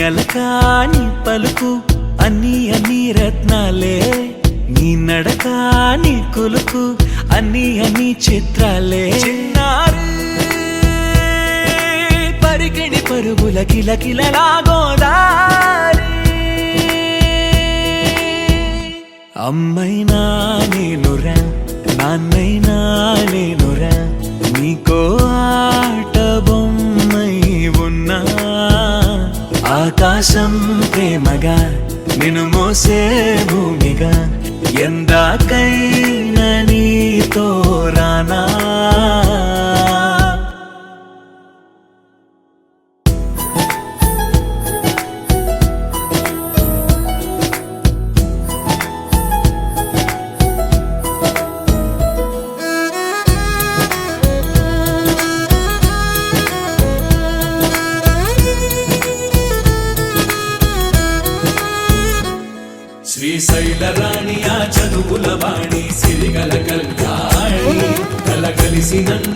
అలకా నీ పలుకు అన్ని అన్ని రత్నాలే, నీ నడక నీ కొలుకు అన్ని అన్ని చిత్రాలే. చిన్నారి పరికిణి పరుగుల కిలకిలలా గోదారి, అమ్మైనా నేనురా నాన్నైనా నేనురా, నీకో ఆట బొమ్మై ఉన్నా. ఆకాశం ప్రేమగా నిన్ను మోసే భూమిగా, ఎందాకైనా నీతో రానా. శ్రీశైల రాణి ఆ చదువుల వాణి, సిరిగల కళ్యాణి కలగలిసి నన్ను